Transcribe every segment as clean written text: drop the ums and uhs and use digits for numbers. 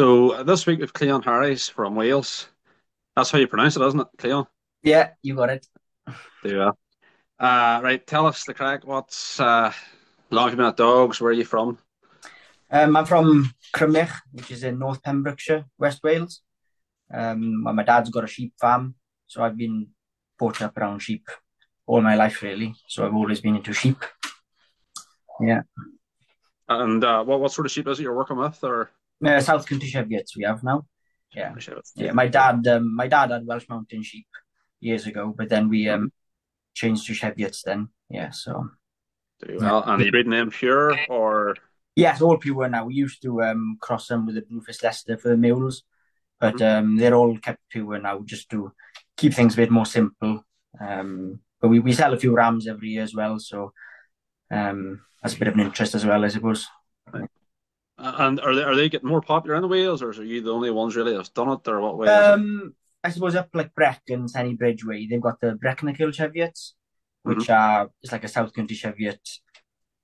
So this week we've Llion Harries from Wales. That's how you pronounce it, isn't it? Llion? Yeah, you got it. There you are. Right, tell us the crack. What's long have you been at dogs? Where are you from? I'm from Crymych, which is in North Pembrokeshire, West Wales. My dad's got a sheep farm, so I've been brought up around sheep all my life, really. So I've always been into sheep. Yeah. And what sort of sheep is it you're working with? Or South Country Shepherds we have now. Yeah. Yeah. yeah, My dad had Welsh Mountain sheep years ago, but then we mhm, changed to Shepherds then. Yeah. So do yeah. well. And are you breeding them pure or? Yes, all pure now. We used to cross them with the Bluefist Leicester for the mules, but Mhm. they're all kept pure now just to keep things a bit more simple. But we sell a few rams every year as well, so that's a bit of an interest as well, I suppose. Right. And are they getting more popular in Wales, or are you the only ones really that's done it, or what way is it? I suppose up like Brecon, Senny Bridge way, they've got the Brecon Cheviots, Hmm. which are it's like a South Country Cheviot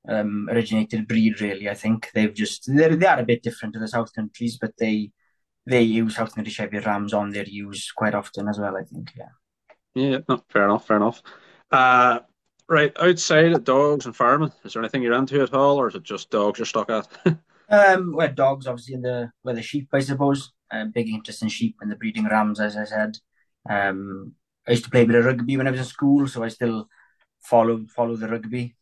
originated breed, really. I think they are a bit different to the South Countries, but they use South Country Cheviot rams on their use quite often as well, I think. Yeah. Yeah, no, fair enough, fair enough. Uh, right, outside of dogs and farming, is there anything you're into at all, or is it just dogs you're stuck at? Where dogs, obviously, in the where the sheep, I suppose. Big interest in sheep and the breeding rams, as I said. I used to play a bit of rugby when I was in school, so I still follow the rugby.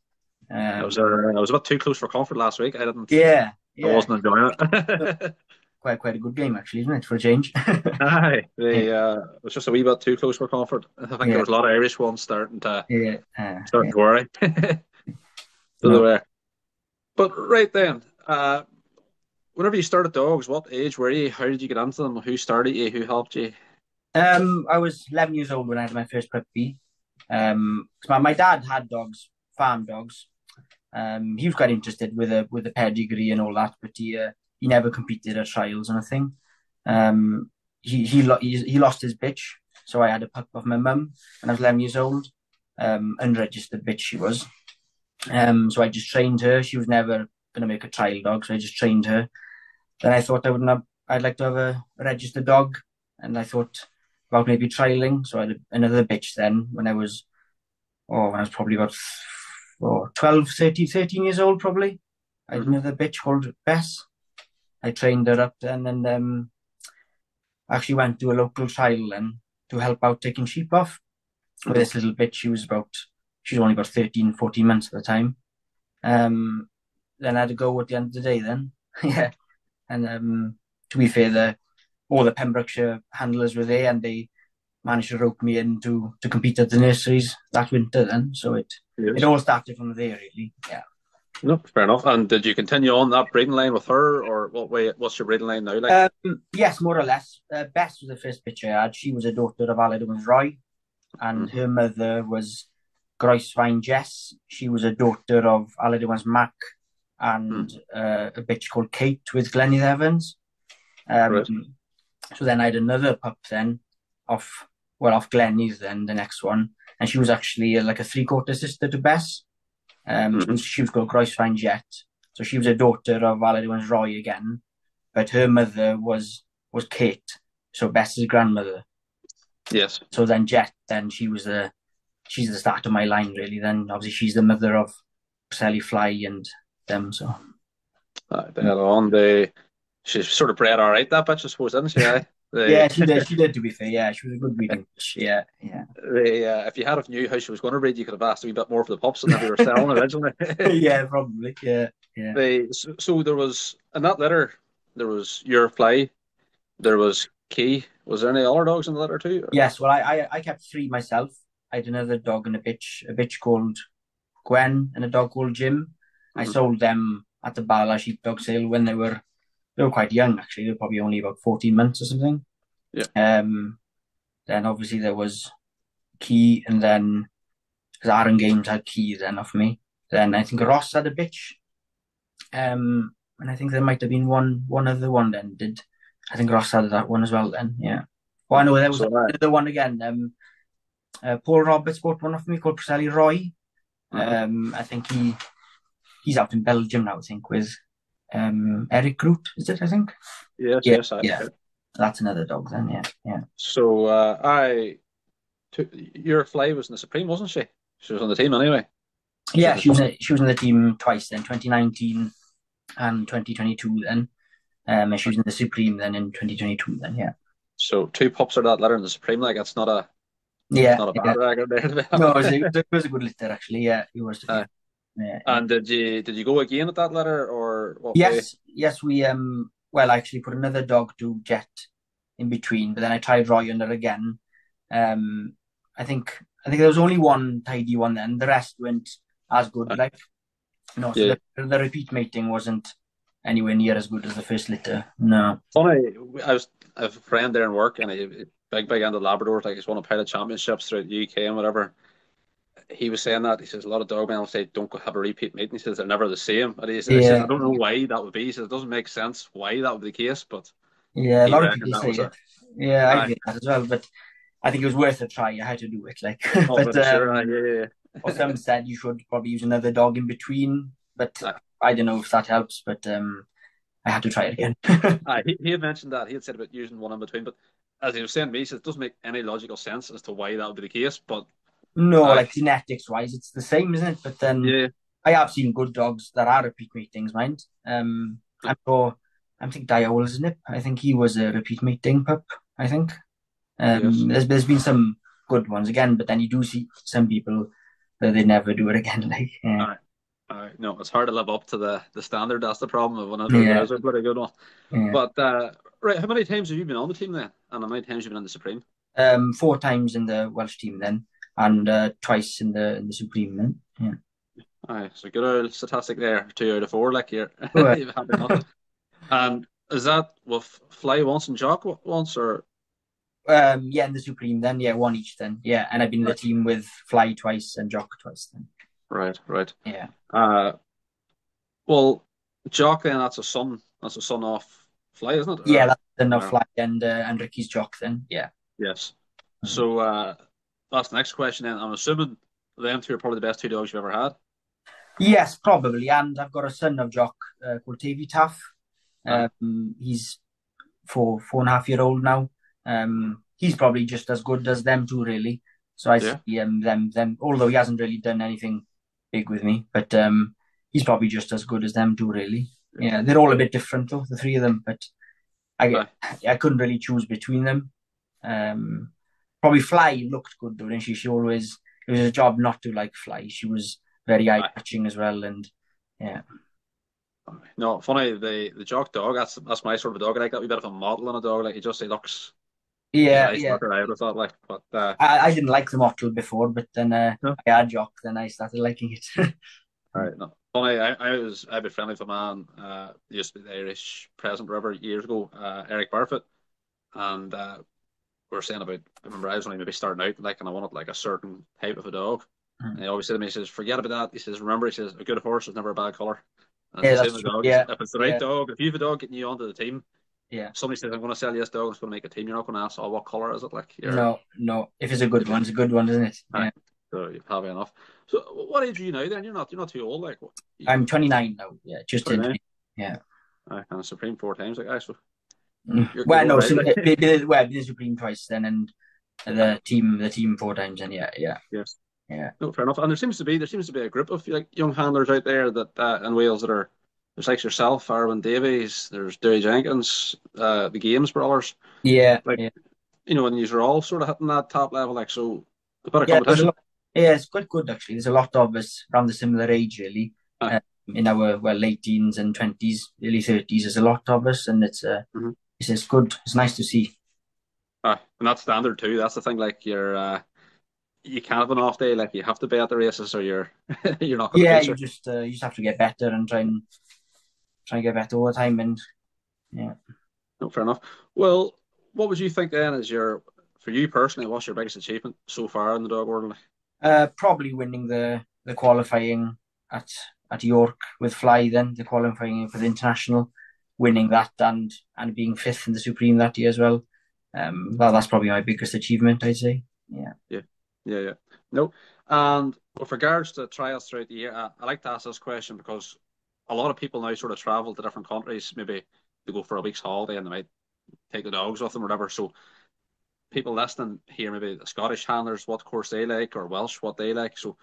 I was a bit too close for comfort last week. Yeah, I yeah, wasn't enjoying it. quite a good game actually, isn't it, for a change? Aye, Yeah, it was just a wee bit too close for comfort. I think there yeah, was a lot of Irish ones yeah, starting yeah. to worry. So they No. were. But right then, whenever you started dogs, what age were you? How did you get into them? Who started you? Who helped you? I was 11 years old when I had my first puppy. 'Cause my dad had dogs, farm dogs. He was quite interested with the pedigree and all that, but he never competed at trials or anything. He lost his bitch, so I had a pup of my mum when I was 11 years old. Unregistered bitch she was. So I just trained her. She was never going to make a trial dog, so I just trained her. Then I thought I'd like to have a registered dog, and I thought about maybe trialing. So I had another bitch then when I was probably about 12, 13 years old, probably. I had Hmm. another bitch called Bess. I trained her up then and actually went to a local trial then to help out taking sheep off with Hmm. this little bitch. She was only about 13, 14 months at the time. Um, then I had to go at the end of the day then. Yeah. And to be fair, all the Pembrokeshire handlers were there and they managed to rope me in to compete at the nurseries that winter then. So it Yes. all started from there, really. Yeah. No, fair enough. And did you continue on that breeding line with her, or what way? What's your breeding line now like? Yes, more or less. Bess was the first bitch I had. She was a daughter of Aled Roy, and Hmm. her mother was Groesfine Jess. She was a daughter of Aled Mac Hmm. and a bitch called Kate with Glennie Evans. Um, Right. so then I had another pup then off off Glennie's then the next one, and she was actually like a three-quarter sister to Bess. Hmm. She was called Groesfine Jet. So she was a daughter of Aled Roy again, but her mother was Kate, so Bess's grandmother. Yes. So then Jet, then she's the start of my line really. Then obviously she's the mother of Sally Fly and them. So They had on the. She's sort of bred all right, that bitch, I suppose, isn't she? Aye. yeah, she did to be fair. Yeah, she was a good breeding fish. Yeah, yeah, If you had a knew how she was going to breed, you could have asked a wee bit more for the pups than if you were selling originally. yeah, probably. Yeah, yeah. So there was in that litter, there was your fly, there was Key. Was there any other dogs in the litter too? Or? Yes, well, I kept three myself. I had another dog and a bitch called Gwen, and a dog called Jim. I Mhm. sold them at the Bala sheepdog sale when they were quite young actually. They were probably only about 14 months or something. Yeah. Um, then obviously there was Key, and then because Aaron Games had Key then off me. Then I think Ross had a bitch. And I think there might have been one other one then. Did I think Ross had that one as well then? Yeah. Oh, I know there was So another one again. Paul Roberts bought one off me called Roy. mhm. I think he's out in Belgium now. I think with. Eric Groot, is it? I think. Yes, Yeah, yes, yeah. okay. That's another dog then. Yeah, yeah. So your Fly was in the Supreme, wasn't she? She was on the team anyway. She Yeah, was in she was in the team twice then, 2019 and 2022 then. And she was in the Supreme then in 2022 then. Yeah. so two pups are that letter in the Supreme. Like it's Yeah, not a bad yeah. record there to be No, having. it was a good litter actually. Yeah, it was. Yeah, yeah, yeah. And did you go again at that letter or what way? Yes, yes. We well, I actually put another dog to Jet in between, but then I tried Roy under again. Um, I think there was only one tidy one then. The rest went as good. Like no, so Yeah. the repeat mating wasn't anywhere near as good as the first litter. No. Funny, I have a friend there in work and he big into Labradors, like he's won a pile of championships throughout the UK and whatever. He was saying that he says a lot of dog men will say don't go have a repeat meeting. He says they're never the same. And he says I Yeah, don't know why that would be. He says it doesn't make sense why that would be the case, but yeah. A he lot of reckoned people that say was a it. Yeah, I aye. get that as well. But I think it was worth a try. I had to do it. Like, Oh, but but sure, yeah, or some said you should probably use another dog in between. But yeah. I don't know if that helps. But I had to try it again. He had mentioned that he had said about using one in between, but as he was saying to me, he says it doesn't make any logical sense as to why that would be the case. But No, aye, like genetics wise, it's the same, isn't it? But then yeah, I have seen good dogs that are repeat matings, mind. I'm sure. I think Diol, isn't it? I think he was a repeat mating pup. I think. yes. There's been some good ones again, but then you do see some people that they never do it again. Like, yeah, Aye. No, it's hard to live up to the standard. That's the problem of whenever there yeah, is a pretty good one. yeah. But right, how many times have you been on the team then? And how many times have you been in the Supreme? 4 times in the Welsh team then, and twice in the Supreme then. Yeah. Aye, so good old statistic there. 2 out of 4, like you're Well, you've had enough. And is that with Fly once and Jock once or yeah, in the Supreme then, yeah, one each then, yeah, and I've been in the right, team with Fly twice and Jock twice then. right. Yeah, Uh well Jock then that's a son off Fly, isn't it? yeah, that's enough Or Fly and Ricky's Jock then. Yeah. yes. Mhm. So that's the next question then. I'm assuming them two are probably the best two dogs you've ever had. Yes, probably. And I've got a son of Jock called Tavy Taff. Aye. He's 4.5 year old now. He's probably just as good as them two, really. So I Yeah. see them. Although he hasn't really done anything big with me, but he's probably just as good as them two, really. Yeah, they're all a bit different though, the three of them. But I Aye. I couldn't really choose between them. Um, Probably Fly looked good though, didn't she? She always it was a job not to like Fly. She was very eye Aye. catching as well, and yeah, No, funny the Jock dog. That's my sort of a dog. I like that wee bit of a model on a dog. Like he looks he's a yeah, nice yeah. looker. I would have thought like, but I didn't like the mottle before, but then no. I had Jock, then I started liking it. All right, no. Funny, I'd be friendly with a man. Used to be the Irish president forever years ago, Eric Barfoot, and we were saying about. I remember I was only maybe starting out, like, and I wanted like a certain type of a dog. And he always said to me, he says, "Forget about that." He says, "Remember," he says, "a good horse is never a bad color." And it's Yeah, the same that's with true. the dog. He says, Yeah, if it's the right yeah, dog, if you have a dog getting you onto the team, yeah. somebody says, "I'm going to sell you this dog. It's going to make a team." You're not going to ask, "Oh, what color is it?" Like you're, No, no. If it's a good one, it's a good one, isn't it? aye, Yeah. so you're happy enough. So, what age are you now? Then you're not too old. Like what? I'm 29 now. Yeah, just in. 29. Yeah. And Supreme 4 times. Like I so you're Well, all no, right. so Like. well, the Supreme twice then, and the team 4 times, and yeah, yeah, Yes. yeah. No, fair enough. And there seems to be a group of like young handlers out there that in Wales that are there's like yourself, Arwen Davies, there's Dewey Jenkins, the Games brothers. Yeah, Like yeah, and you're all sort of hitting that top level. Like so, a bit of yeah. There's a competition. lot. Yeah, it's quite good actually. There's a lot of us around the similar age, really. Aye. In our late teens and 20s, early 30s. There's a lot of us, and Mm-hmm. it's just good. It's nice to see. Aye. And that's standard too. That's the thing. Like you can't have an off day. Like you have to be at the races, or you're you're not going to Yeah, feature. you just have to get better and try and get better all the time. And yeah, No, fair enough. Well, what would you think then is for you personally? What's your biggest achievement so far in the dog world? probably winning the qualifying at York with Fly. Then the qualifying for the international, winning that and being fifth in the Supreme that year as well. That's probably my biggest achievement, I'd say. Yeah. Yeah, yeah. No, and with regards to trials throughout the year, I like to ask this question because a lot of people now sort of travel to different countries. Maybe they go for a week's holiday and they might take the dogs with them or whatever. So people listening here, maybe the Scottish handlers, what course they like, or Welsh, what they like. So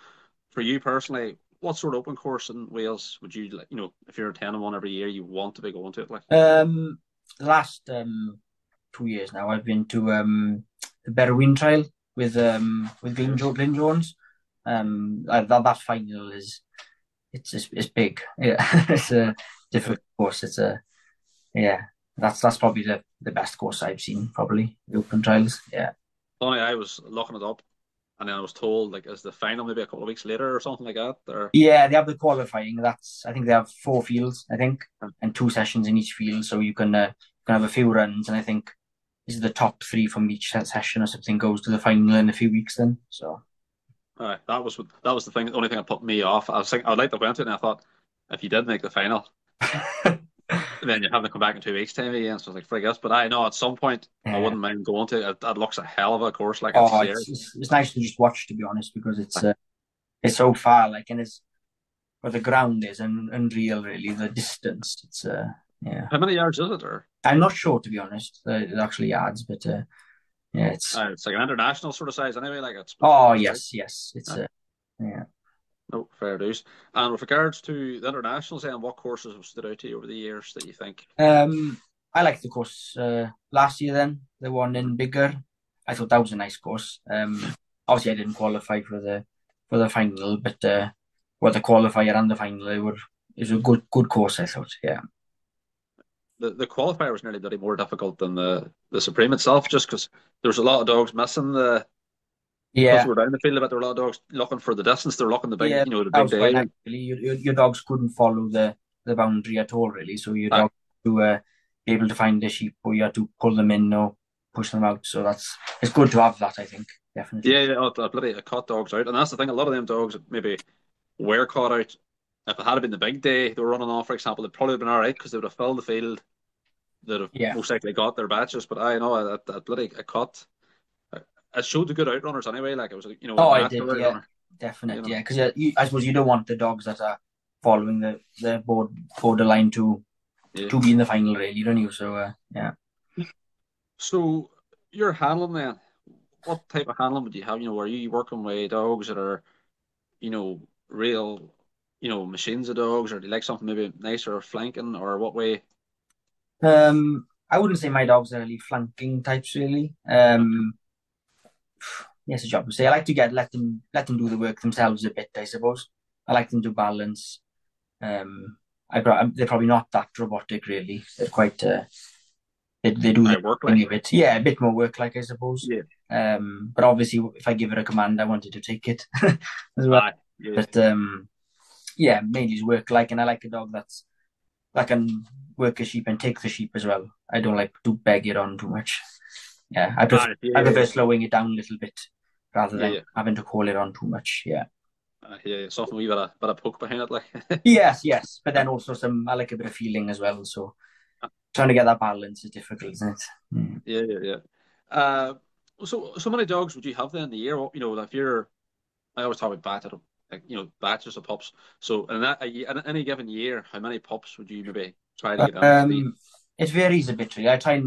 for you personally, what sort of open course in Wales would you like? If you're attending one every year, you want to be going to it, like? Last 2 years now, I've been to the Berwyn Trial with Glyn Jones. That final it's big. Yeah, it's a difficult course. That's probably the best course I've seen. Probably the Open Trials. Yeah. Only I was looking it up, and then I was told like is the final maybe a couple of weeks later or something like that. Or Yeah, they have the qualifying. I think they have 4 fields, I think, and 2 sessions in each field. So you can have a few runs, and I think this is the top 3 from each session or something goes to the final in a few weeks. Then so. that was the thing. The only thing that put me off. I was thinking I'd like to go into it, and I thought if you did make the final, then you'd have to come back in 2 weeks' time again. So I was like, frig us. But I know at some point I wouldn't mind going to it. That looks a hell of a course. Like it's nice to just watch, to be honest, because it's so far, like, and it's where the ground is and unreal, really. The distance, it's yeah. How many yards is it? Or I'm not sure, to be honest. It actually yards, but yeah, it's like an international sort of size anyway. Like it's. Oh yes, it's yeah. No, fair dues. And with regards to the internationals, then what courses have stood out to you over the years that you think? I liked the course last year. Then the one in Bigger, I thought that was a nice course. Obviously I didn't qualify for the final, but the qualifier and the final it was a good course, I thought. Yeah. The qualifier was nearly bloody more difficult than the Supreme itself, just because there was a lot of dogs missing the. Yeah, because we're down the field a bit. There were a lot of dogs looking for the distance. They're looking the big, the that big was quite day. nice, really. Your dogs couldn't follow the boundary at all, really. So your dog to be able to find the sheep, or you had to pull them in or push them out. So it's good to have that, I think, definitely. Yeah. Bloody caught dogs out, and that's the thing. A lot of them dogs maybe were caught out. If it had been the big day they were running off, for example, they'd probably have been all right because they would have filled the field. They'd have most likely got their batches. But I know that bloody caught. It showed the good outrunners anyway. Like it was, Oh, it did, yeah, definitely, yeah. Because I suppose you don't want the dogs that are following the borderline to be in the final, really, don't you? So, yeah. So you're handling then. What type of handling would you have? Are you working with dogs that are, real, machines of dogs, or do you like something maybe nicer or flanking, or what way? I wouldn't say my dogs are really flanking types, really. Yes, a job to say. I like to let them do the work themselves a bit, I suppose. I like them to balance. They're probably not that robotic, really. They're quite. They do the work thing a bit. Yeah, a bit more work, like, I suppose. Yeah. But obviously, if I give it a command, I want it to take it as well. Yeah. But mainly it's work, like, and I like a dog that can work a sheep and take the sheep as well. I don't like to beg it on too much. Yeah, I prefer slowing it down a little bit rather than having to call it on too much. Yeah. Something we bit of poke behind it, like. Yes, but then also I like a bit of feeling as well. So trying to get that balance is difficult, isn't it? Yeah. So many dogs would you have then in the year? If I always talk about batches of pups. So in any given year, how many pups would you maybe try to get in? It varies a bit, really. I try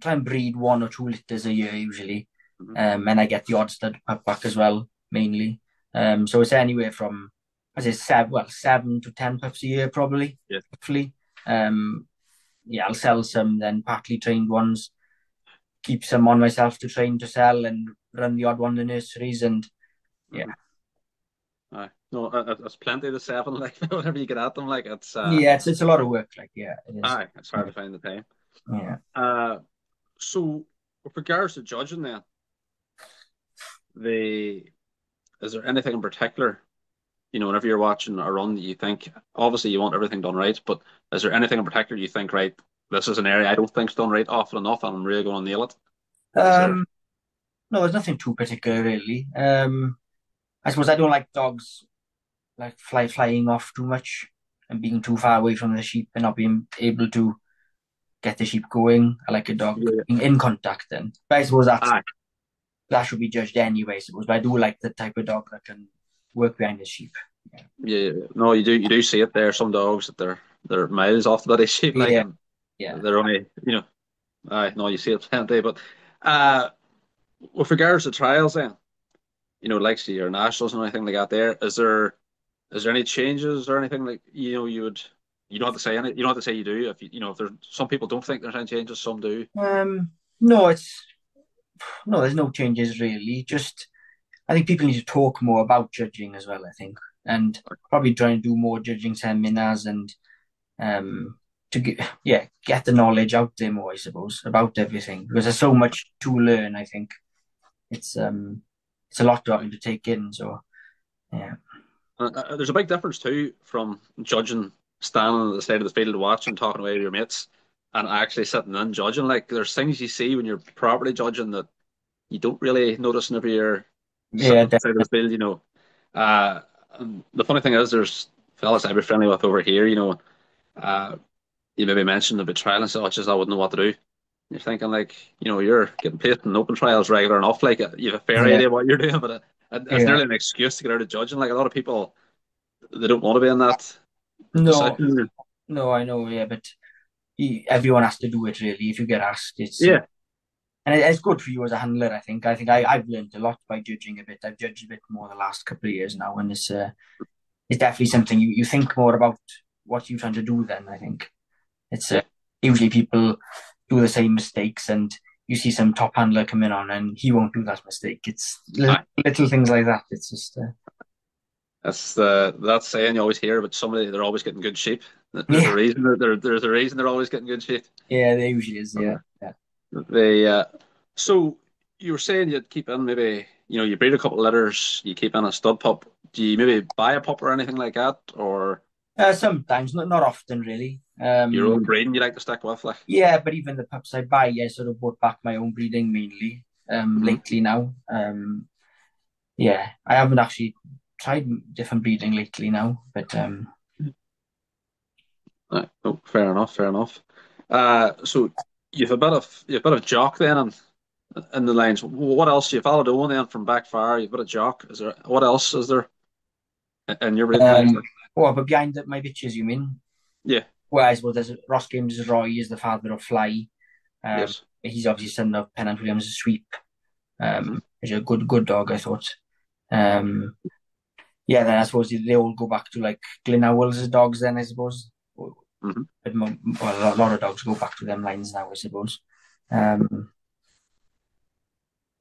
and breed 1 or 2 litters a year usually, and I get the odd stud pup back as well, mainly. So it's anywhere from, as I said, 7 to 10 pups a year probably. Yeah. Hopefully. I'll sell some then partly trained ones, keep some on myself to train to sell, and run the odd one in the nurseries, and yeah. No, it's plenty to 7. Like whenever you get at them, like it's it's a lot of work. Like it is. It's hard to find the time. Yeah. So with regards to judging, then, is there anything in particular? Whenever you're watching a run that you think, obviously you want everything done right, but is there anything in particular you think, right, this is an area I don't think's done right often enough, and I'm really going to nail it? No, there's nothing too particular, really. I suppose I don't like dogs like flying off too much and being too far away from the sheep and not being able to get the sheep going. I like a dog being in contact then. But I suppose that should be judged anyway, I suppose. But I do like the type of dog that can work behind the sheep. Yeah, no, you do see it there. Some dogs that they're miles off the bloody sheep, like, Yeah, and yeah. they're only, I know you see it plenty. But uh, with regards to trials, then, like see your nationals and anything like that. Is there any changes or anything like you don't have to say any, you don't have to say you do if if there's some people don't think there's any changes, some do. Um, no, no, there's no changes really. Just I think people need to talk more about judging as well. I think, and probably try and do more judging seminars and um to get the knowledge out there more. I suppose about everything because there's so much to learn. I think it's um it's a lot to having to take in. So yeah, There's a big difference too from judging, standing at the side of the field watching, talking away to your mates, and actually sitting and judging. Like there's things you see when you're properly judging that you don't really notice whenever you're sitting yeah, at the side of the field. And the funny thing is, there's fellas I'd be friendly with over here. Uh, you maybe mentioned about trial and such as I wouldn't know what to do. You're thinking like, you're getting placed in open trials regular enough. Like you have a fair yeah, idea what you're doing, but it's yeah. nearly an excuse to get out of judging. Like a lot of people, they don't want to be in that No, position. no, I know, yeah, but everyone has to do it really. If you get asked, Yeah, and it's good for you as a handler. I've learned a lot by judging a bit. I've judged a bit more the last couple of years now, and it's definitely something you think more about what you're trying to do. Then I think it's yeah. usually people do the same mistakes, and you see some top handler coming on, and he won't do that mistake. It's little things like that. It's just That's that saying you always hear about somebody. They're always getting good shape. There's a yeah, reason. There's a reason they're always getting good shape. yeah, there usually is. Yeah, yeah. They so you were saying you'd keep in maybe you breed a couple of litters, you keep in a stud pup. Do you maybe buy a pup or anything like that, or Sometimes, not often, really. your own breeding you like to stick with? Like, Yeah, but even the pups I buy, I sort of brought back my own breeding mainly hmm lately now. Yeah, I haven't actually tried different breeding lately now, but right. Oh, fair enough, fair enough. So you've a bit of jock then in the lines. What else? You've followed on then from back far. You've got a jock. Is there what else is there in your breeding lines? um, but behind my bitches, you mean? Yeah. Well, I suppose there's Ross Games' Roy is the father of Fly. Yes. He's obviously son of Pennant Williams' Sweep. hmm He's a good dog, I thought. Um, yeah, then I suppose they all go back to like Glyn Howell's dogs. Then I suppose. hmm But well, a lot of dogs go back to them lines now, I suppose. Um,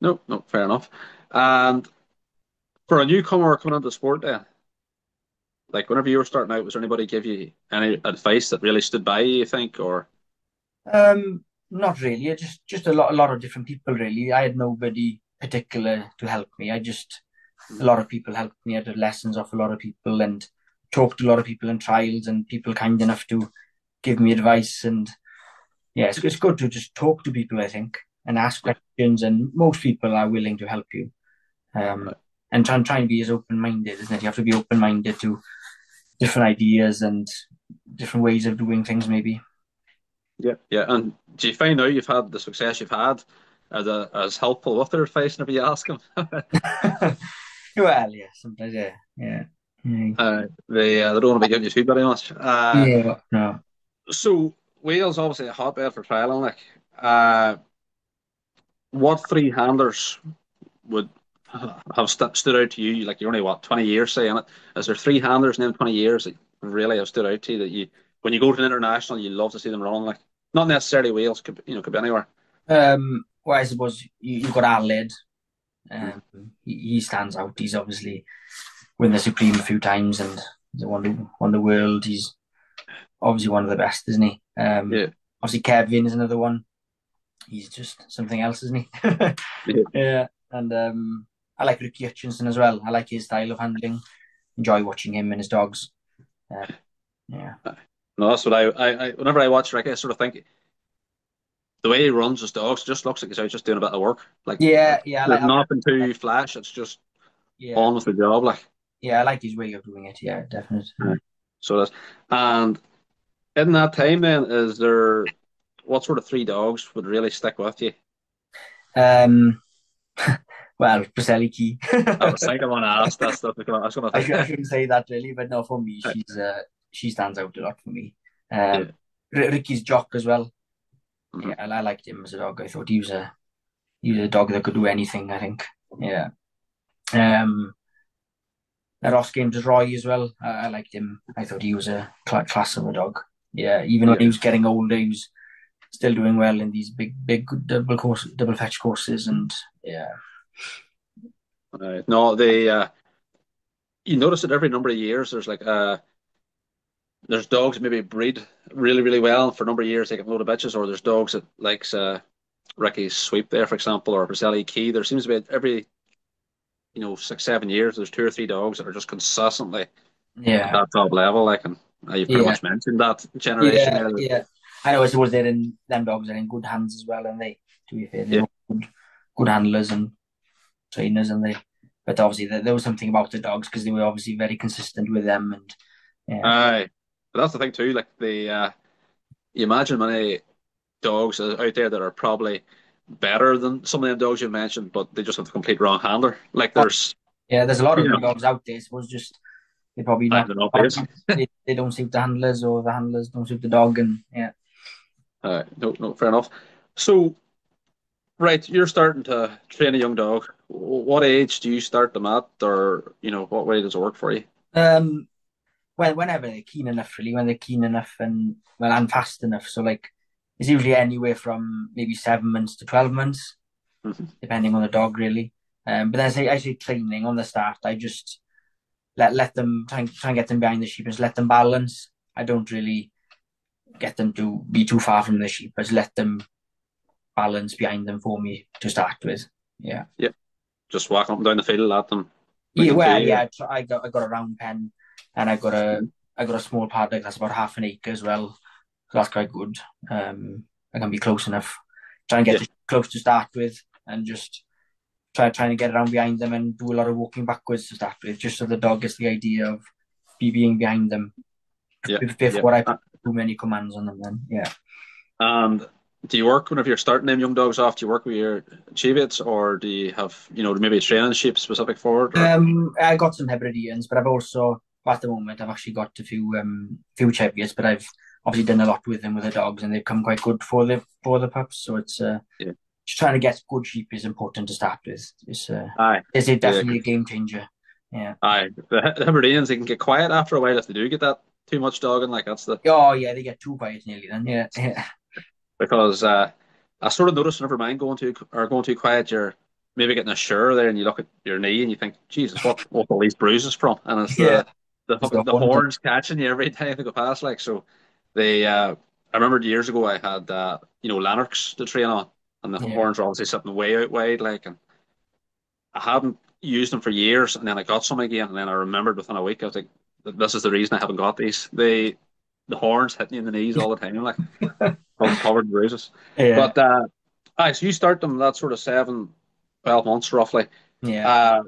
No, no, fair enough. And for a newcomer coming into sport, then, like whenever you were starting out, was there anybody give you any advice that really stood by you? You think, or Not really. Just a lot of different people. Really, I had nobody particular to help me. A lot of people helped me. I did lessons off a lot of people and talked to a lot of people in trials and people kind enough to give me advice. And yeah, it's good to just talk to people. I think and ask questions. And most people are willing to help you. Um, and try and be as open minded, isn't it? You have to be open minded to different ideas and different ways of doing things, maybe. yeah, yeah. And do you find now you've had the success you've had as helpful with their advice whenever you ask them? Well, yeah, sometimes, yeah, yeah. Mm. They don't want to be giving you too very much. Yeah, no. So Wales obviously a hotbed for trialing. Like, what three handlers would have stood out to you? Like you're only 20 years saying it. Is there three handlers in them 20 years that really have stood out to you that when you go to an international, you love to see them running? Like not necessarily Wales, could be anywhere. Well, I suppose you've got Aled. Mhm. He stands out. He's obviously won the Supreme a few times and he's won the world. He's obviously one of the best, isn't he? Yeah, Obviously Kevin is another one. He's just something else, isn't he? yeah. Yeah, and I like Ricky Hutchinson as well. I like his style of handling. Enjoy watching him and his dogs. Uh, yeah, No, that's what whenever I watch Ricky, I sort of think the way he runs his dogs just looks like he's out just doing a bit of work. Like yeah. there's nothing too flash. It's just Yeah, on with the job. Like, yeah. I like his way of doing it. Yeah, definitely. yeah. So that's and in that time, then, is there what sort of three dogs would really stick with you? Um, Well, Priscilla Key. I was thinking on ask that stuff. I was going to I think. shouldn't say that really, but no, for me, she stands out a lot for me. Yeah. Ricky's Jock as well. Mm-hmm. Yeah, I liked him as a dog. I thought he was a dog that could do anything. I think. Yeah. Ross Games Roy as well. I liked him. I thought he was a class of a dog. Yeah, even when Yeah. he was getting older, he was still doing well in these big double fetch courses, and yeah, No, they. You notice that every number of years, there's dogs that maybe breed really, really well. And for a number of years, they get a load of bitches, or there's dogs that likes Ricky's Sweep there, for example, or Brazili Key. There seems to be every 6, 7 years, there's two or three dogs that are just consistently at yeah, that top level. Like, and you pretty yeah, much mentioned that generation yeah, there. yeah. I know. I suppose them dogs are in good hands as well, and they, to be fair, Yeah, they're good handlers and trainers, and they. But obviously, there was something about the dogs because they were obviously very consistent with them, and yeah, aye. But that's the thing too. Like you imagine many dogs out there that are probably better than some of them dogs you mentioned, but they just have the complete wrong handler. Like there's, yeah. There's a lot you of good know, dogs out there. I suppose just they probably I not. don't know, please. They don't suit the handlers, or the handlers don't suit the dog, and yeah. No, no, fair enough. So, right, you're starting to train a young dog. What age do you start them at, or what way does it work for you? Um, well, whenever they're keen enough, really, when they're keen enough and fast enough. So like, it's usually anywhere from maybe 7 months to 12 months, Mhm. depending on the dog, really. But then I say training on the start. I just let them try and get them behind the sheep, just let them balance. I don't really get them to be too far from the sheep. I just let them balance behind them for me to start with. Yeah. Yeah, just walking up and down the field at them, Yeah, making well, tea. yeah. I got a round pen, and Mhm. I got a small paddock that's about half an acre as well. So that's quite good. I can be close enough. Try and get Yeah, the close to start with, and just trying to get around behind them and do a lot of walking backwards to start with, just so the dog gets the idea of me being behind them yeah, yeah. before I put too many commands on them. Then yeah. And do you work whenever you're starting them young dogs off? Do you work with your cheviets, or do you have maybe a training sheep specific for it? Or I got some Hebrideans, but I've also at the moment I've actually got a few Cheviers, but I've obviously done a lot with them with the dogs, and they've come quite good for the pups. So it's yeah, just trying to get good sheep is important to start with. aye, It's yeah, definitely a game changer. Yeah. aye. The Hebrideans, they can get quiet after a while if they do get that too much dogging. Like that's the Oh yeah, they get too quiet nearly then. Yeah, yeah, because I sort of noticed whenever mine going too quiet, you're maybe getting a sure there, and you look at your knee and you think, Jesus, what all these bruises from? And it's yeah. the It's the fucking the horns. horns catching you every time they go past. Like so, they I remember years ago I had Lanarks to train on, and the Yeah, horns were obviously sitting way out wide, like, and I hadn't used them for years, and then I got some again, and then I remembered within a week. I was like, this is the reason I haven't got these. The horns hitting you in the knees all the time, like covered in bruises. yeah, But so you start them that sort of 7, 12 months roughly. yeah. Uh,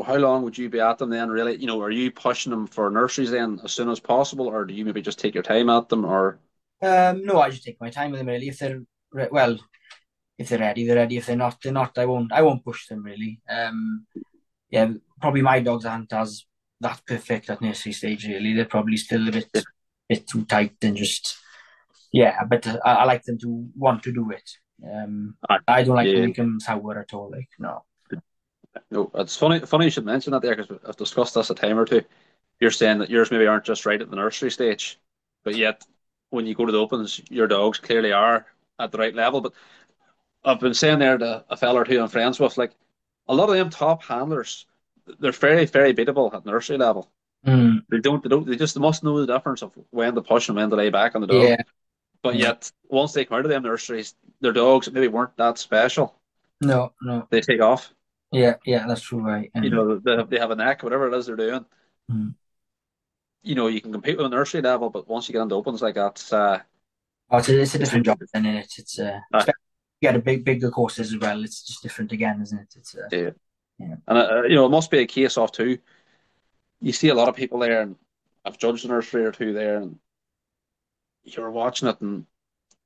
how long would you be at them then? Really, are you pushing them for nurseries then as soon as possible, or do you maybe just take your time at them, or No, I just take my time with them really. If they're well, if they're ready, they're ready. If they're not, they're not. I won't push them really. Yeah, probably my dogs aren't as that perfect at nursery stage really. They're probably still a bit too tight and just yeah. But I like them to want to do it. uh, I don't like to yeah? make them sour at all. Like no. No, it's funny you should mention that there because I've discussed this a time or two. You're saying that yours maybe aren't just right at the nursery stage, but yet when you go to the opens, your dogs clearly are at the right level. But I've been saying there to a fella or two I'm friends with, like a lot of them top handlers, they're very, very beatable at nursery level. Mm, They just must know the difference of when to push and when to lay back on the dog. yeah, But yeah. yet, once they come out of them nurseries, their dogs that maybe weren't that special. No, no. They take off. Yeah, yeah. That's true. Right. They have a neck, whatever it is they're doing. Mm. You can compete with a nursery level, but once you get into opens like that, Oh, it's a it's different job, then, isn't it? uh, Especially if you get a bigger courses as well. It's just different again, isn't it? yeah. Yeah, And it must be a case of too. You see a lot of people there, and I've judged a nursery or two there, and you're watching it, and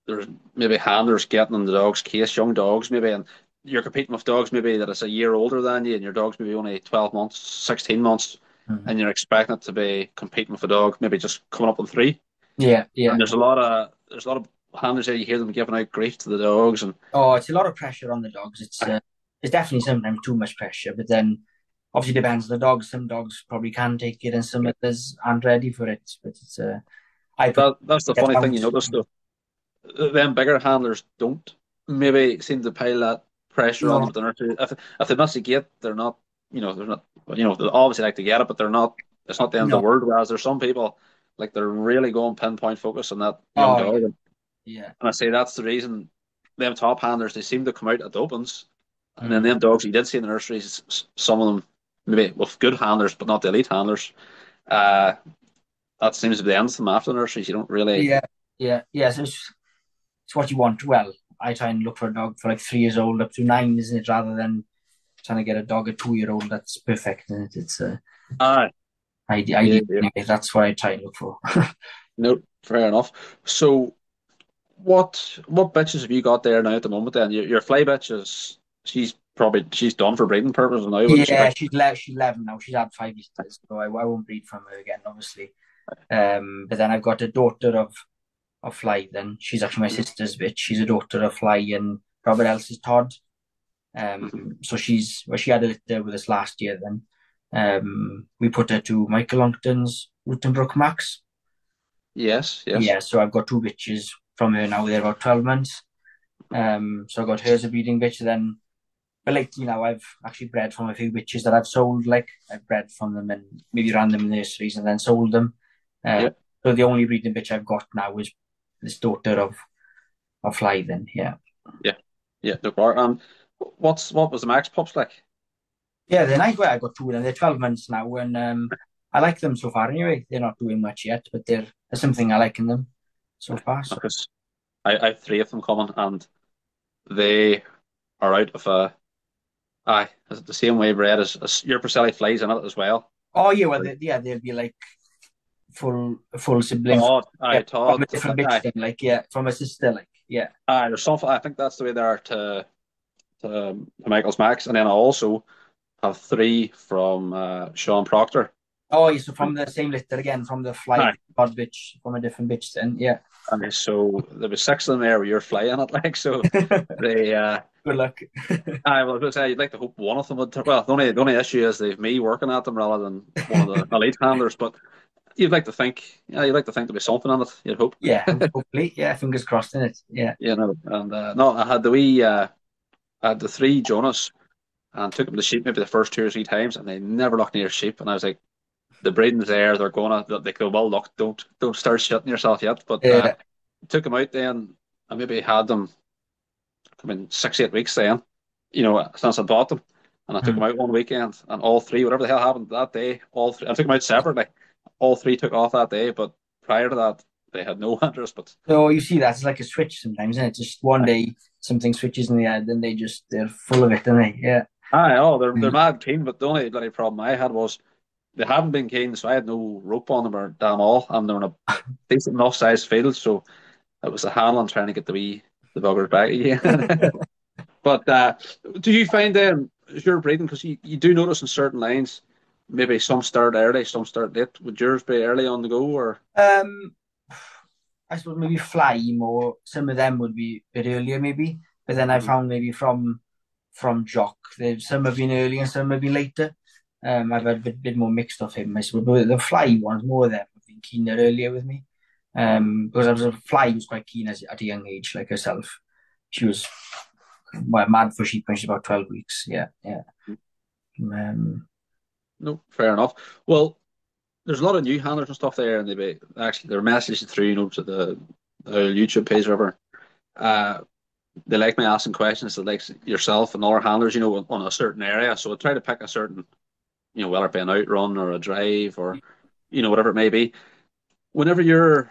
there's maybe handlers getting in the dog's case, young dogs maybe, and you're competing with dogs maybe that is a year older than you, and your dog's maybe only 12 months, 16 months, Mm. and you're expecting it to be competing with a dog maybe just coming up on 3. Yeah, yeah. And there's a lot of handlers there. You hear them giving out grief to the dogs, and Oh, it's a lot of pressure on the dogs. It's definitely sometimes too much pressure, but then obviously depends on the dogs. Some dogs probably can take it, and some others aren't ready for it. But I prefer that's the to get funny thing out. you notice though. Them bigger handlers don't maybe seem to pile that pressure on them. No, But they're not, if they miss a gate, they're not. They're not. They obviously like to get it, but they're not. It's not the end of the no. world. Whereas there's some people like they're really going pinpoint focus on that young Oh dog, yeah, and yeah. I say that's the reason. Them top handlers they seem to come out at the opens, and then Mm. them dogs you did see in the nurseries, some of them maybe with good handlers, but not the elite handlers. Uh, that seems to be the end of them after the nurseries. You don't really. Yeah, yeah, yeah. So it's what you want. Well, I try and look for a dog for like 3 years old up to 9, isn't it? Rather than trying to get a dog at 2 year old that's perfect. Isn't it? It's Aye, yeah, idea. yeah. Anyway, that's what I try and look for. No, fair enough. So, what bitches have you got there now at the moment? Then your fly bitch is she's done for breeding purposes now, wouldn't she? Yeah, Like, she's 11 now. She's had 5 litters, so I won't breed from her again, obviously. But then I've got a daughter of Fly. Then she's actually my sister's bitch. She's a daughter of Fly and Robert Ellis's Todd. mhm. So she had a litter with us last year. Then we put her to Michael Longton's Routenbrook Max. Yes, yes, Yeah, so I've got 2 bitches from her now. They're about 12 months. So I got her as a breeding bitch. Then, but lately now I've actually bred from a few bitches that I've sold. Like I've bred from them and maybe ran them in nurseries and then sold them. Uh, yeah, so the only breeding bitch I've got now is this daughter of Fly. Then, yeah, yeah, yeah. No bar. What was the Max pups like? yeah. Then I got 2 of them. They're 12 months now, and I like them so far. Anyway, they're not doing much yet, but there's something I like in them so far. So Because I have 3 of them coming, and they are out of a. Aye, is it the same way bred as your Porcelli flies in it as well? oh yeah, well they'll be like full siblings. Todd, Yeah, aye, from Todd, a different bitch aye, then, like yeah, from a sister, like yeah. aye. There's something. I think that's the way they are to Michael's Max, and then I also have 3 from Sean Proctor. Oh yeah, so from the same litter again, from the fly Aye. pod bitch, from a different bitch then, yeah. And so there was 6 of them there where you're flying it, like so. They, Good luck. I was going to say you'd like to hope one of them would. Well, the only issue is they've me working at them rather than one of the elite handlers. But you'd like to think, yeah, you'd like to think there'd be something on it. You'd hope, Yeah, hopefully, yeah, fingers crossed in it. Yeah. And no, I had the 3 Jonas and took them to sheep maybe the first 2 or 3 times, and they never looked near sheep. And I was like, the breeding's there. They're gonna. They go well. Look, don't start shitting yourself yet. But Yeah. took them out then. I maybe had them come in 6, 8 weeks then. Since I bought them, and I took them Hmm. out one weekend, and all 3, whatever the hell happened that day, all 3. I took them out separately. All 3 took off that day, but prior to that, they had no interest. But So you see that it's like a switch sometimes, isn't it? Just one day something switches in the head, and they're full of it, aren't they? Yeah. they're Mm. mad keen. But the only bloody problem I had was they hadn't been keen, so I had no rope on them or damn all, and they were in a decent enough sized field, so it was a handle on trying to get the buggers back again. But do you find then as you're breeding, because you do notice in certain lines, maybe some start early, some start late. Would yours be early on the go, or Um, I suppose maybe Fly more. Some of them would be a bit earlier, maybe. But then I Mhm. found maybe from Jock, some have been early and some have been later. I've had a bit more mixed of him, I suppose. But the Fly ones, more of them have been keener earlier with me. Because I was a Fly was quite keen at a young age, like herself. She was mad for sheep when she was about 12 weeks. Yeah, yeah. Um, no? Fair enough. Well, there's a lot of new handlers and stuff there, and they're messaging through, to the YouTube page, or whatever. Uh, they like me asking questions that like yourself and other handlers, on a certain area. So I try to pick a certain, whether it be an outrun or a drive or, whatever it may be. Whenever you're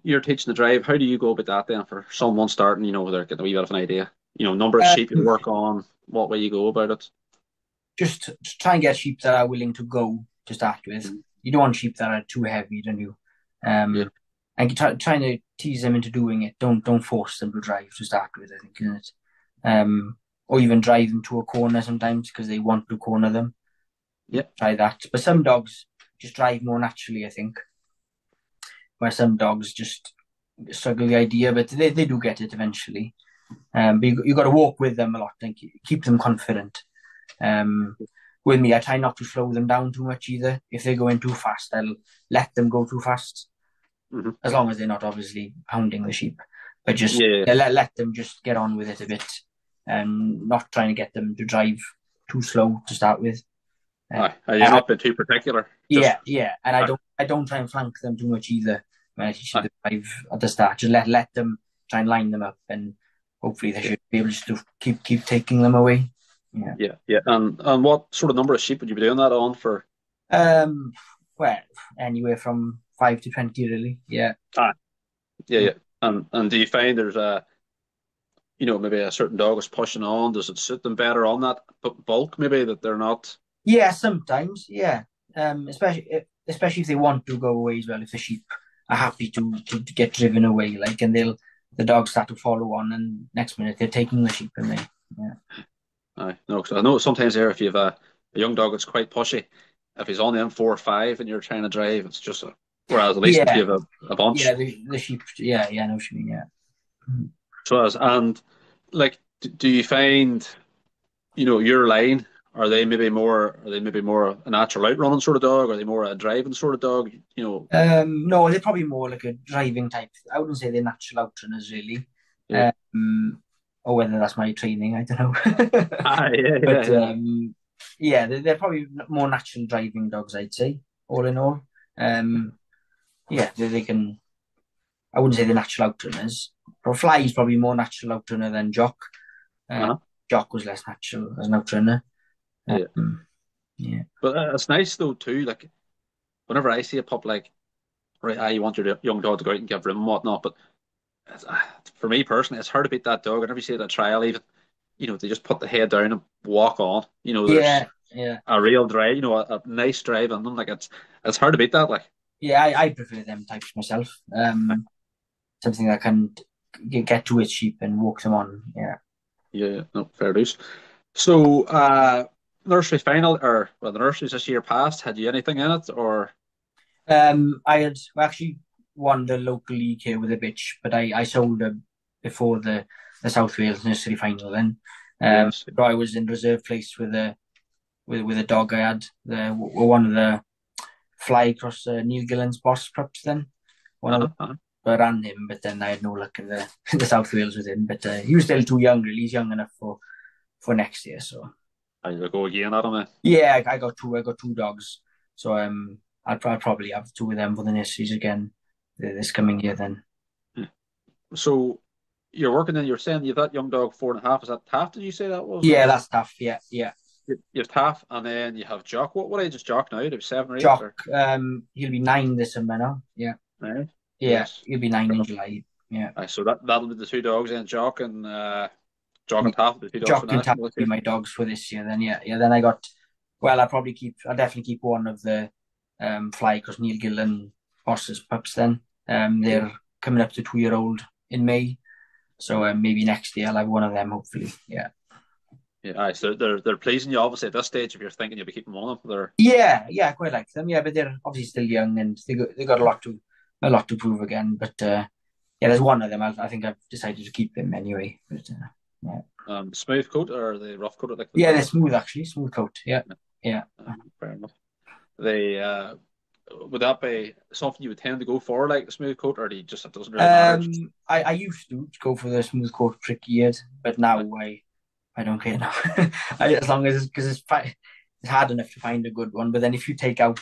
teaching the drive, how do you go about that then for someone starting, they're getting a wee bit of an idea? Number of sheep you work on, what way you go about it. just try and get sheep that are willing to go to start with. Mm. You don't want sheep that are too heavy, don't you? Yeah. Um, and trying to tease them into doing it. Don't force them to drive to start with, I think, isn't it? Or even drive them to a corner sometimes because they want to corner them. Yeah. Try that. But some dogs just drive more naturally, I think. Where some dogs just struggle with the idea, but they do get it eventually. But you got to walk with them a lot and keep them confident. With me, I try not to slow them down too much either. If they're going too fast, I'll let them go too fast, as long as they're not obviously hounding the sheep. But just let them just get on with it a bit, and not trying to get them to drive too slow to start with. You're not being too particular. And I don't try and flank them too much either. When I teach them to drive at the start, just let them try and line them up, and hopefully they should be able to keep taking them away. Yeah. And what sort of number of sheep would you be doing that on for? Well, anywhere from 5 to 20, really. Yeah. Yeah. And do you find there's maybe a certain dog is pushing on? Does it suit them better on that bulk? Maybe that they're not. Yeah, sometimes. Yeah. Especially if they want to go away as well. If the sheep are happy to get driven away, like, and the dogs start to follow on, and next minute they're taking the sheep away. Yeah. No, because I know sometimes there, if you have a young dog that's quite pushy, if he's on the M4 or 5 and you're trying to drive, it's just whereas at least if you have a bunch. Yeah, the sheep. Yeah, I know what you mean. Yeah. So and like, do you find, your line? Are they maybe more a natural outrunning sort of dog? Are they more a driving sort of dog? No, they're probably more like a driving type. I wouldn't say they're natural outrunners really. Yeah. Or whether that's my training, I don't know. But they're probably more natural driving dogs, I'd say, all in all. They can. I wouldn't say they're natural outrunners. Fly is probably more natural outrunner than Jock. Jock was less natural as an outrunner. But it's nice though too. Like, whenever I see a pup, like, right, you want your young dog to go out and give room and whatnot, but for me personally, it's hard to beat that dog. Whenever you see it at a trial, even, they just put the head down and walk on. There's a real drive, a nice drive in them. Like, it's hard to beat that. Like, I prefer them types myself. Something that can get to its sheep and walk them on. No, fair dues. So, nursery final, the nurseries this year past, had you anything in it, or? I actually won the local league here with a bitch, but I sold her before the South Wales nursery final then. So I was in reserve place with a dog I had. One of the fly across Neil Gillen's boss pups then. I ran him, but then I had no luck in the South Wales with him. But he was still too young, really. He's young enough for next year, so. I'll go again, Adam. Yeah, I got two dogs, so I'll probably have two of them for the nurseries again this coming year then. So you're working in. You're saying you've that young dog 4.5. Is that Taff? Did you say that was? Yeah, that's Taff. Yeah. You have Taff, and then you have Jock. What age is Jock now? He'll 7 or 8. Jock, he'll be 9 this summer now. Yeah. Right. Yeah, he'll be 9 in July. Yeah. So that'll be the two dogs then, Jock and Taff. The two dogs. Jock and Taff will be my dogs for this year. Then then I got. Well, I'll definitely keep one of the fly because Neil Gillen Boss's pups. Then they're coming up to 2-year-old in May, so maybe next year I'll have one of them. Hopefully, yeah. So they're pleasing you obviously at this stage. If you're thinking you'll be keeping one of them, I quite like them. Yeah, but they're obviously still young and they got a lot to prove again. But there's one of them. I think I've decided to keep them anyway. But smooth coat or the rough coat? They're smooth actually. Smooth coat. Yeah. Fair enough. They would that be something you would tend to go for, like the smooth coat, or do you just it doesn't really matter? I used to go for the smooth coat pricky ears, but now I don't care now. As long as it's hard enough to find a good one. But then if you take out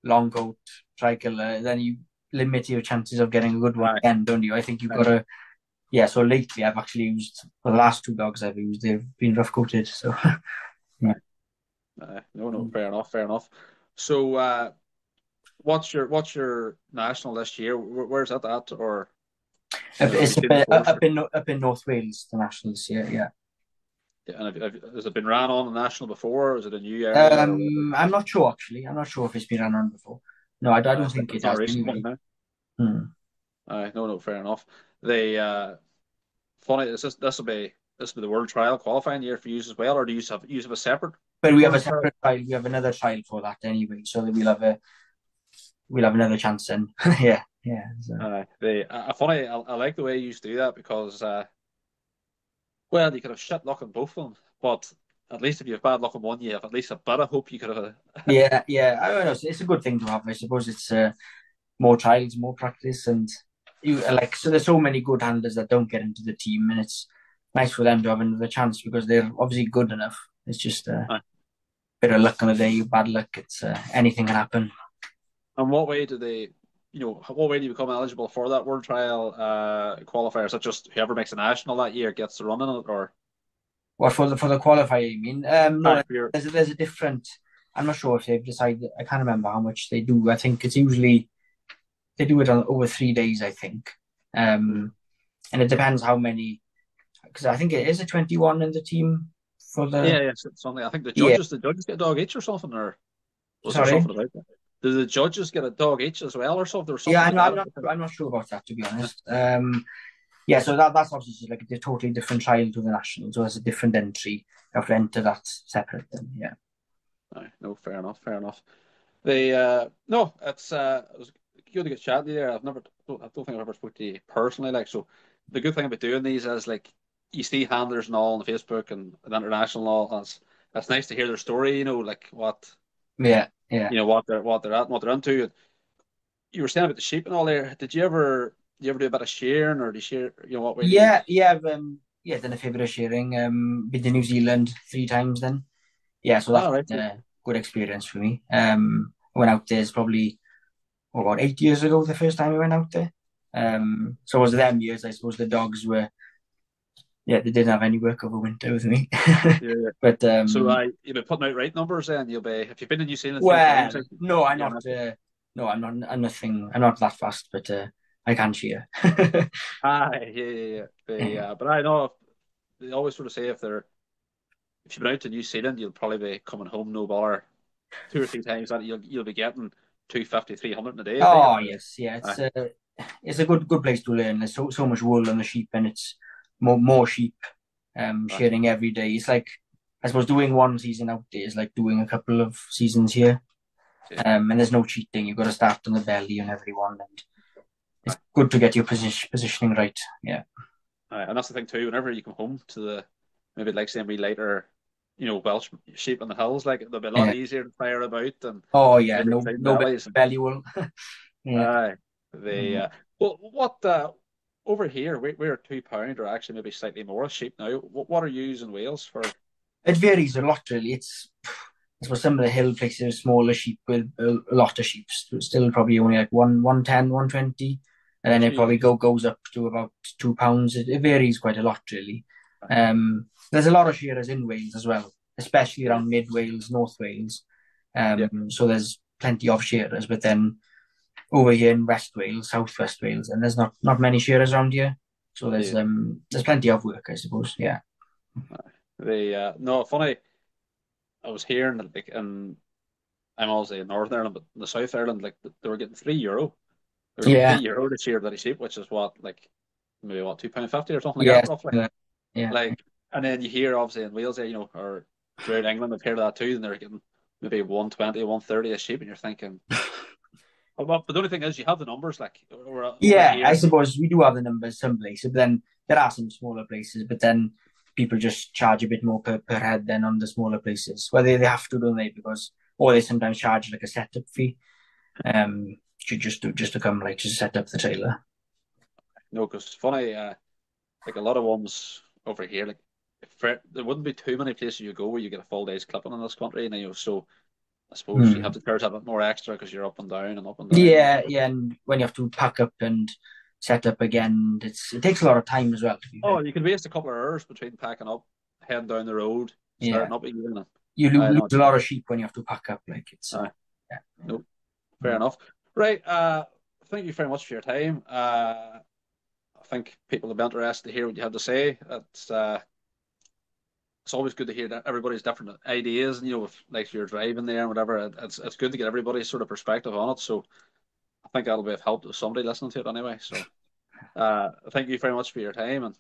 long coat, tricolour, then you limit your chances of getting a good one again, don't you? I think you've got to. Yeah. So lately, I've actually used for the last 2 dogs I've used. They've been rough coated. So. No, fair enough. So, what's your national this year? Where's that at? Or it's up in North Wales, the national this year. Yeah. And has it been ran on the national before? Or is it a new area? I'm not sure actually. I'm not sure if it's been ran on before. No, I don't think it has. No, fair enough. They funny. This will be the world trial qualifying year for you as well, or do you have a separate But we have a world trial? separate trial. We have another trial for that anyway, so that we'll have another chance then. Yeah, yeah. So. Funny. I like the way you used to do that because well, you could have shit luck on both of them, but at least if you have bad luck on one, you have at least a bit of hope you could have. Yeah, yeah. I don't know. It's a good thing to have. I suppose it's more trials, more practice, and you like. So there's so many good handlers that don't get into the team, and it's nice for them to have another chance because they're obviously good enough. It's just a bit of luck on the day, bad luck. It's anything can happen. And what way do they? What way do you become eligible for that world trial qualifier? Is that just whoever makes a national that year gets to run in it, or What for the qualifier? You mean? No, for your there's a different. I'm not sure if they've decided. I can't remember how much they do. I think it's usually they do it on over 3 days. I think, and it depends how many. Because I think it is a 21 in the team for the. yeah, something. I think Yeah, the judges get a dog each or something, or was there sorry. something about that? Do the judges get a dog each as well, or something? There was Yeah, something like that. I'm not sure about that to be honest. Yeah, so that's obviously just like a totally different trial to the national. So it's a different entry. You have to enter that separate then. Yeah. Aye, no, fair enough, fair enough. No, it was good to get chatting to you there. I don't think I've ever spoke to you personally. Like, so the good thing about doing these is like you see handlers and all on Facebook and international and all. And it's nice to hear their story. Like Yeah, yeah. what they're at and what they're into. You were saying about the sheep and all there. Did you ever do a bit of shearing or do you share? What way do you? Yeah, yeah, done a fair bit of sharing. Been to New Zealand 3 times then. Yeah, so that's Oh, right. been a good experience for me. I went out there it's probably about 8 years ago the first time I went out there. So it was them years, I suppose the dogs were yeah, they didn't have any work over winter with me. Yeah. But So you'll be putting out right numbers then. You'll be if you've been in New Zealand three well, times. Like, no, I'm yeah, not. No, I'm not. I'm nothing. I'm not that fast, but I can cheer. yeah. But I know they always sort of say if you've been out to New Zealand, you'll probably be coming home no bother 2 or 3 times that you'll be getting 250, 300 in a day. I think. Oh yes, yeah. Aye, It's a good place to learn. There's so much wool on the sheep, and it's more sheep aye, shearing every day. It's like I suppose doing one season out there is like doing a couple of seasons here. yeah, And there's no cheating. You've got to start on the belly on everyone, and aye, it's good to get your positioning right. Yeah. aye. And that's the thing too. Whenever you come home to maybe like saying we later, Welsh sheep on the hills, like they'll be a lot Yeah. easier to fire about and Oh yeah. maybe No clean no bellies. belly wool. Yeah. Aye, they Mm. well, what over here we're £2 or actually maybe slightly more sheep now. What are yous in Wales for? It varies a lot, really. I suppose some of the hill places, smaller sheep with a lot of sheep, still probably only like 110, 120, and then it probably Jesus. goes up to about £2. It varies quite a lot, really. There's a lot of shearers in Wales as well, especially Yeah, around mid Wales, North Wales. yeah, So there's plenty of shearers, but then over here in West Wales, South West Wales, and there's not many shearers around here. So yeah. there's plenty of work, I suppose. Yeah. No, funny. I was hearing that like I'm obviously in Northern Ireland, but in the South Ireland, like they were getting €3. They were getting three Yeah. euro to shear bloody sheep, which is what like maybe what £2.50 or something like Yeah. that, roughly. Yeah. Like, and then you hear obviously in Wales, or throughout England, I've heard of that too, and they're getting maybe 120, 130 a sheep, and you're thinking, but the only thing is, you have the numbers, like over Yeah, I here. suppose we do have the numbers some places, but then there are some smaller places, but then people just charge a bit more per head than on the smaller places. Well, they have to, don't they? Because or they sometimes charge like a setup fee, just to come like just set up the trailer. No, because it's funny, like a lot of ones over here, like there wouldn't be too many places you go where you get a full day's clipping in this country, and so I suppose you have Hmm. to charge a bit more extra because you're up and down and up and down. Yeah, yeah, and when you have to pack up and set up again, it takes a lot of time as well. To be fair. Oh, you can waste a couple of hours between packing up, heading down the road, Yeah, starting up again. you I lose know. a lot of sheep when you have to pack up. Like it's Uh, yeah. no, fair Mm. enough. Right. Thank you very much for your time. I think people will be interested to hear what you have to say. It's always good to hear that everybody's different ideas, and if like you're driving there and whatever, it's good to get everybody's sort of perspective on it. So I think that'll be of help to somebody listening to it anyway. So Thank you very much for your time and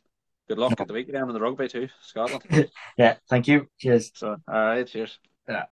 good luck at the weekend in the rugby too, Scotland. Yeah, thank you. Cheers. So, all right, cheers. Yeah.